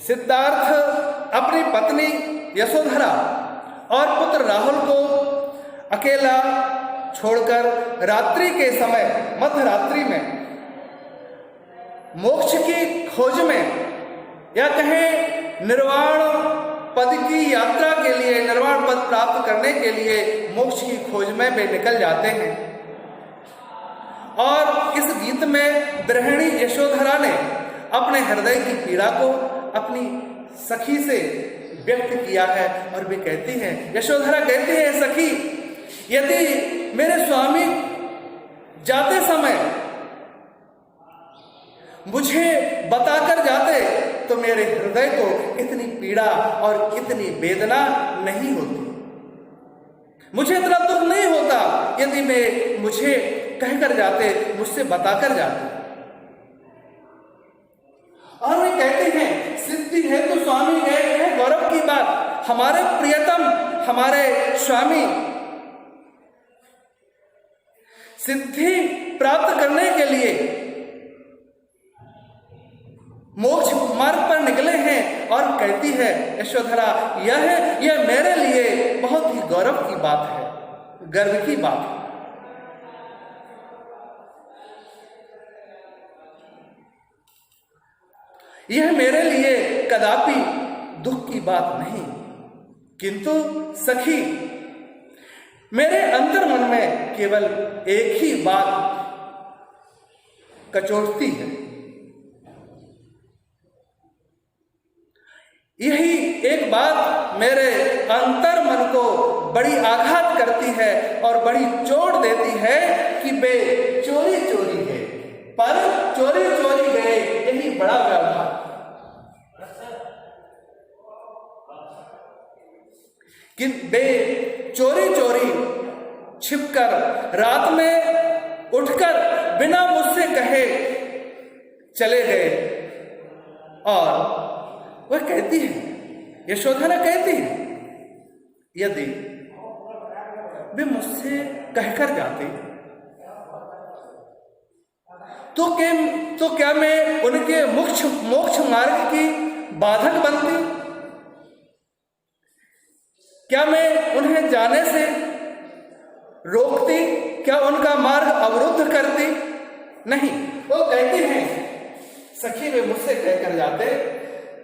सिद्धार्थ अपनी पत्नी यशोधरा और पुत्र राहुल को अकेला छोड़कर रात्रि के समय, मध्य रात्रि में मोक्ष की खोज में, या कहें निर्वाण पद की यात्रा के लिए, निर्वाण पद प्राप्त करने के लिए मोक्ष की खोज में वे निकल जाते हैं। और इस गीत में गृहिणी यशोधरा ने अपने हृदय की पीड़ा को अपनी सखी से व्यक्त किया है। और वे कहती हैं, यशोधरा कहती है, सखी, यदि मेरे स्वामी जाते समय मुझे बताकर जाते तो मेरे हृदय को इतनी पीड़ा और इतनी वेदना नहीं होती, मुझे इतना दुख नहीं होता यदि मुझे कहकर जाते, मुझसे बताकर जाते। और वे कहते हैं, सिद्धि है तो स्वामी गए हैं, गौरव की बात। हमारे प्रियतम, हमारे स्वामी सिद्धि प्राप्त करने के लिए मोक्ष मार्ग पर निकले हैं। और कहती है यशोधरा, यह मेरे लिए बहुत ही गौरव की बात है, गर्व की बात है। यह मेरे लिए कदापि दुख की बात नहीं, किंतु सखी, मेरे अंतर मन में केवल एक ही बात कचोटती है। यही एक बात मेरे अंतर मन को बड़ी आघात करती है और बड़ी चोट देती है कि वे चोरी चोरी गए, पर चोरी चोरी गए, यही बड़ा व्यवहार। कि वे चोरी चोरी छिपकर रात में उठकर बिना मुझसे कहे चले गए। और वह कहती है, यशोधरा कहती है, यदि वे मुझसे कहकर जाते तो क्या मैं उनके मोक्ष मार्ग की बाधक बनती? क्या मैं उन्हें जाने से रोकती? क्या उनका मार्ग अवरुद्ध करती? नहीं। वो कहते हैं, सखी, वे मुझसे कहकर जाते,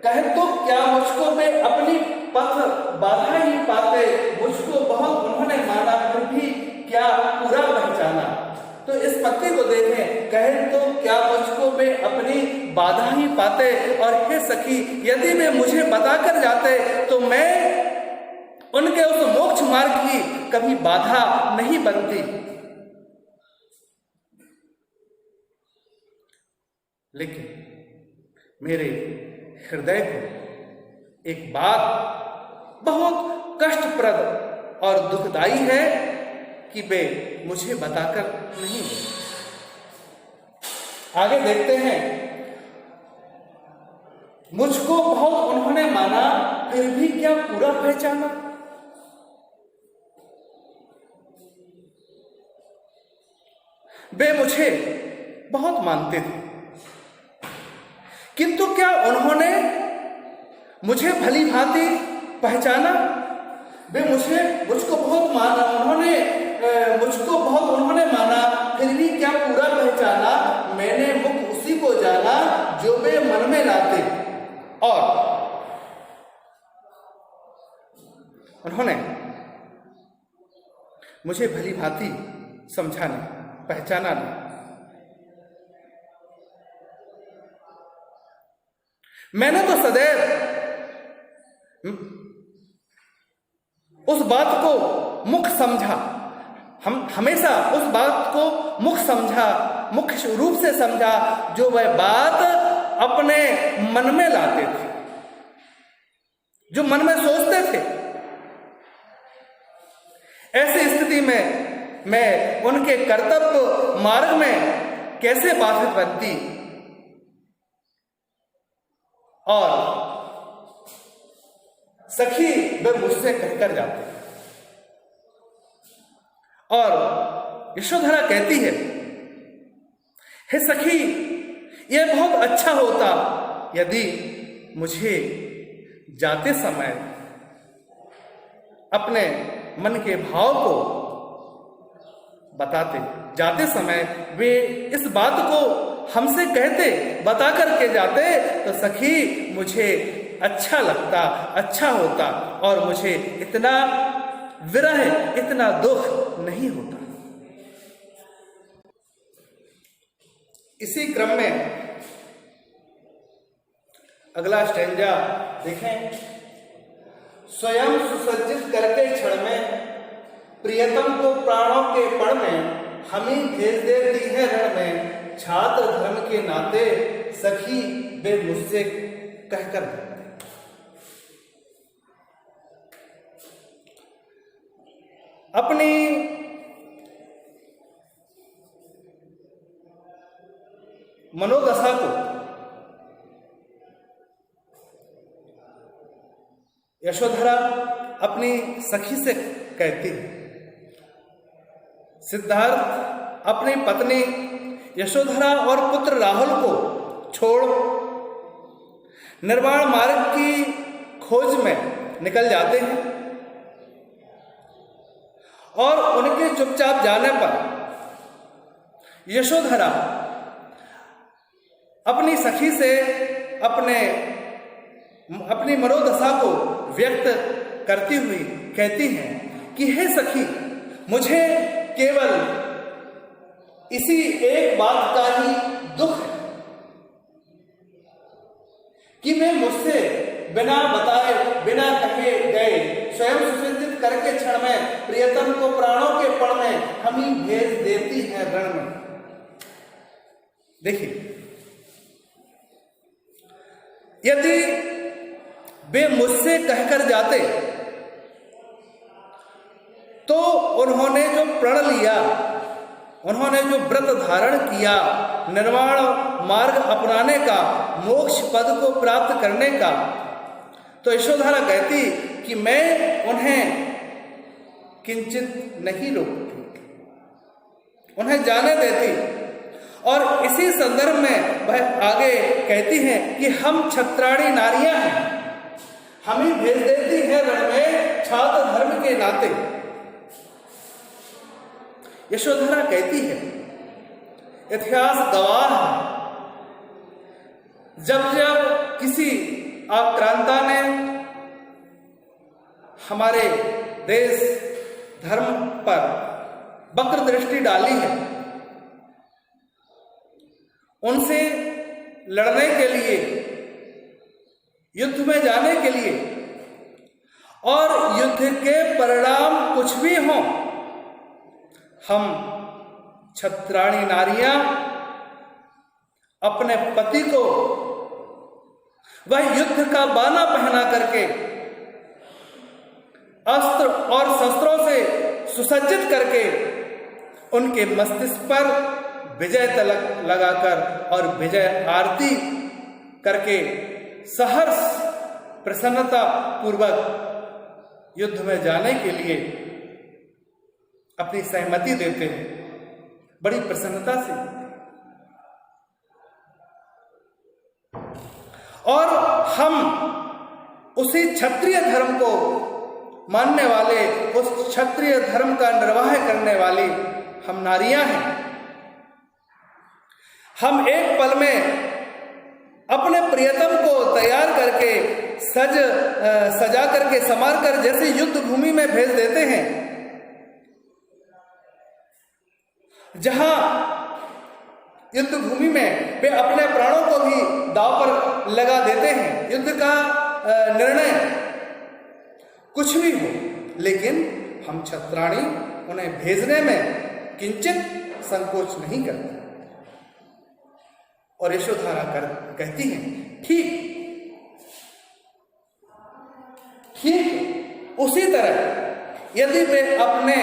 कहे तो क्या मुझको वे अपनी पथ बाधा ही पाते, मुझको बहुत उन्होंने माना, फिर भी क्या पूरा पहचाना। तो इस पत्ती को देखें, कहे तो क्या मुझको वे अपनी बाधा ही पाते। और हे सखी, यदि वे मुझे बताकर जाते तो मैं उनके उस मोक्ष मार्ग की कभी बाधा नहीं बनती। लेकिन मेरे हृदय को एक बात बहुत कष्टप्रद और दुखदाई है कि वे मुझे बताकर नहीं। आगे देखते हैं, मुझको बहुत उन्होंने माना, फिर भी क्या पूरा पहचाना। वे मुझे बहुत मानते थे, किंतु क्या उन्होंने मुझे भली भांति पहचाना। वे मुझको बहुत माना, मुझको बहुत उन्होंने माना, फिर भी क्या पूरा पहचाना। मैंने मुख उसी को जाना जो वे मन में लाते। और उन्होंने मुझे भली भांति समझा नहीं, पहचाना नहीं। मैंने तो सदैव उस बात को मुख्य समझा, हम हमेशा उस बात को मुख्य रूप से समझा जो वह बात अपने मन में लाते थे, जो मन में सोचते थे। ऐसी स्थिति में मैं उनके कर्तव्य मार्ग में कैसे बाधित बनती। और सखी, वे मुझसे कहकर जाते। और यशोधरा कहती है, हे सखी, यह बहुत अच्छा होता यदि मुझे जाते समय अपने मन के भाव को बताते, जाते समय वे इस बात को हमसे कहते, बता करके जाते तो सखी मुझे अच्छा लगता, अच्छा होता और मुझे इतना विरह, इतना दुख नहीं होता। इसी क्रम में अगला स्टैंजा देखें। स्वयं सुसज्जित करके क्षण में प्रियतम को प्राणों के पण में हमी भेज देती है रण में, छात्र धर्म के नाते सखी वे मुझसे कहकर अपनी मनोदशा को यशोधरा अपनी सखी से कहती है। सिद्धार्थ अपनी पत्नी यशोधरा और पुत्र राहुल को छोड़ निर्वाण मार्ग की खोज में निकल जाते हैं और उनके चुपचाप जाने पर यशोधरा अपनी सखी से अपनी मनोदशा को व्यक्त करती हुई कहती हैं कि हे सखी, मुझे केवल इसी एक बात का ही दुख है कि मैं मुझसे बिना बताए, बिना कहे गए स्वयं सुसज्जित करके क्षण में प्रियतम को प्राणों के पण में हमी भेज देती है रण में। देखिए, यदि वे मुझसे कहकर जाते तो उन्होंने जो प्रण लिया, उन्होंने जो व्रत धारण किया, निर्वाण मार्ग अपनाने का, मोक्ष पद को प्राप्त करने का, तो यशोधरा कहती कि मैं उन्हें किंचित नहीं रोकती, उन्हें जाने देती। और इसी संदर्भ में वह आगे कहती हैं कि हम छत्राणी नारियां हैं, हम ही भेज देती है रण में छात्र धर्म के नाते। यशोधरा कहती है, इतिहास गवाह है, जब जब किसी आक्रांता ने हमारे देश धर्म पर वक्र दृष्टि डाली है, उनसे लड़ने के लिए, युद्ध में जाने के लिए, और युद्ध के परिणाम कुछ भी हों, हम छत्राणी नारियां अपने पति को वह युद्ध का बाना पहना करके, अस्त्र और शस्त्रों से सुसज्जित करके, उनके मस्तिष्क पर विजय तिलक लगाकर और विजय आरती करके सहर्ष प्रसन्नता पूर्वक युद्ध में जाने के लिए अपनी सहमति देते हैं, बड़ी प्रसन्नता से। और हम उसी क्षत्रिय धर्म को मानने वाले, उस क्षत्रिय धर्म का निर्वाह करने वाली हम नारियां हैं। हम एक पल में अपने प्रियतम को तैयार करके सजा करके, संवार कर जैसे युद्ध भूमि में भेज देते हैं, जहां युद्ध भूमि में वे अपने प्राणों को भी दांव पर लगा देते हैं। युद्ध का निर्णय कुछ भी हो, लेकिन हम छत्राणी उन्हें भेजने में किंचित संकोच नहीं करते। और यशोधरा कहती हैं, ठीक उसी तरह यदि वे अपने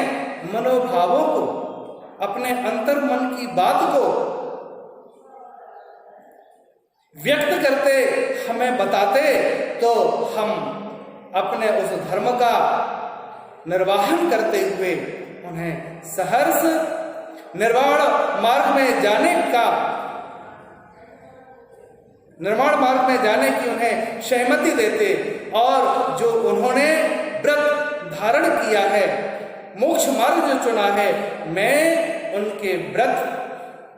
मनोभावों को, अपने अंतर्मन की बात को व्यक्त करते, हमें बताते, तो हम अपने उस धर्म का निर्वाहन करते हुए उन्हें सहर्ष निर्वाण मार्ग में जाने का निर्वाण मार्ग में जाने की उन्हें सहमति देते और जो उन्होंने व्रत धारण किया है, मोक्ष मार्ग जो चुना है, मैं उनके व्रत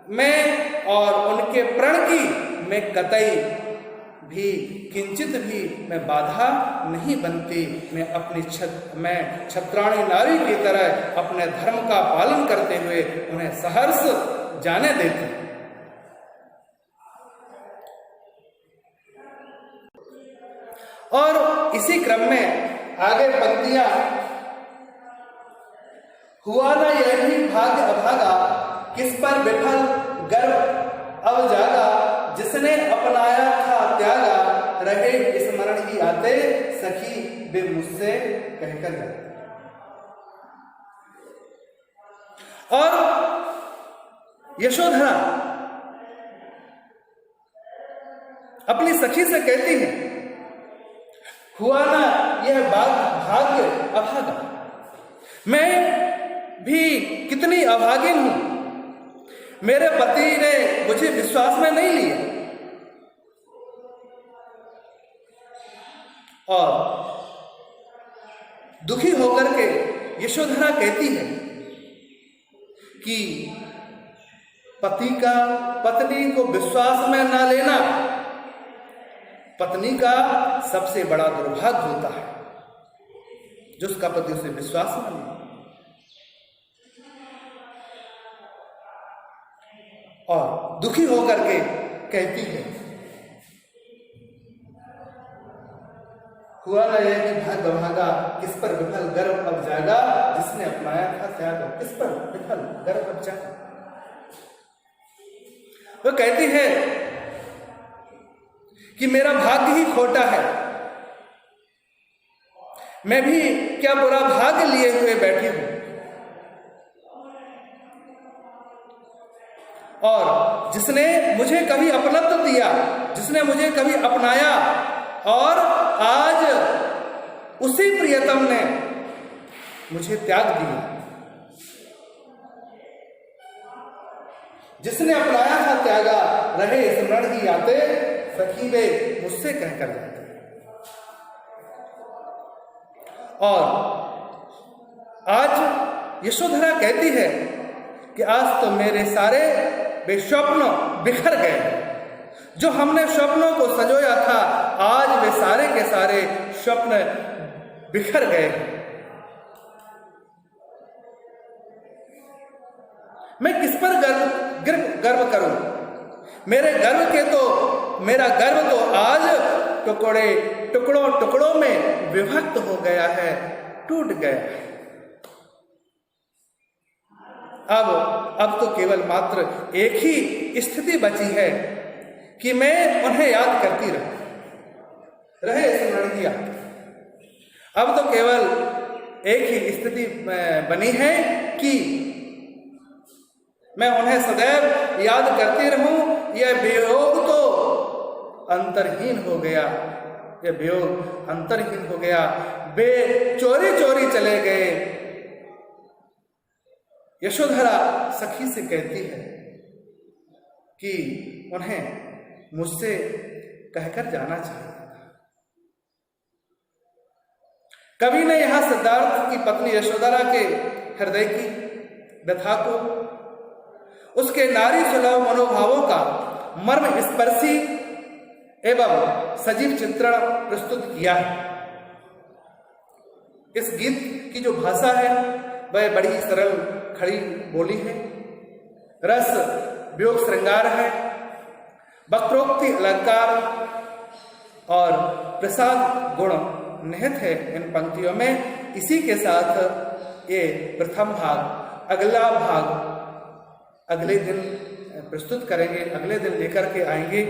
में और उनके प्रण की मैं कतई भी किंचित भी मैं बाधा नहीं बनती। मैं छत्राणी नारी की तरह अपने धर्म का पालन करते हुए उन्हें सहर्ष जाने देती। और इसी क्रम में आगे पंक्तियां, हुआ ना यह भी भाग्य अभागा, किस पर विफल गर्व अब जागा, जिसने अपनाया था त्यागा, रहे स्मरण ही आते सखी वे मुझसे कहकर जाते। और यशोधरा अपनी सखी से कहती है, हुआ ना यह भाग्य अभागा, मैं भी कितनी अभागिन हूं, मेरे पति ने मुझे विश्वास में नहीं लिया। और दुखी होकर के यशोधरा कहती है कि पत्नी को विश्वास में ना लेना पत्नी का सबसे बड़ा दुर्भाग्य होता है, जो उसका पति उसे विश्वास में ले। और दुखी होकर के कहती है, हुआ ना यह कि भाग्य भागा, किस पर विफल गर्व अब जागा, जिसने अपनाया था त्याग, किस पर विफल गर्व अब जागा। वो कहती है कि मेरा भाग्य ही खोटा है, मैं भी क्या बुरा भाग्य लिए हुए बैठी हूं। और जिसने मुझे कभी अपनत्व दिया, जिसने मुझे कभी अपनाया, और आज उसी प्रियतम ने मुझे त्याग दिया। जिसने अपनाया था त्यागा, रहे स्मरण ही आते सखी वे मुझसे कहकर जाते। और आज यशोधरा कहती है कि आज तो मेरे सारे वे स्वप्न बिखर गए, जो हमने स्वप्नों को संजोया था, आज वे सारे के सारे स्वप्न बिखर गए। मैं किस पर गर्व करूं? मेरा गर्व तो आज टुकड़ों में विभक्त हो गया है, टूट गया है। अब तो केवल मात्र एक ही स्थिति बची है कि मैं उन्हें याद करती रहे स्मरण किया। अब तो केवल एक ही स्थिति बनी है कि मैं उन्हें सदैव याद करती रहूं। यह वियोग तो अंतरहीन हो गया, यह वियोग अंतरहीन हो गया। वे चोरी चोरी चले गए। यशोधरा सखी से कहती है कि उन्हें मुझसे कहकर जाना चाहिए। कवि ने यहां सिद्धार्थ की पत्नी यशोधरा के हृदय की व्यथा को, उसके नारी सुलभ मनोभावों का मर्म स्पर्शी एवं सजीव चित्रण प्रस्तुत किया है। इस गीत की जो भाषा है वह बड़ी सरल खड़ी बोली है, रस वियोग श्रृंगार है, वक्रोक्ति अलंकार और प्रसाद गुण निहित है इन पंक्तियों में। इसी के साथ ये प्रथम भाग, अगला भाग अगले दिन प्रस्तुत करेंगे, अगले दिन लेकर के आएंगे।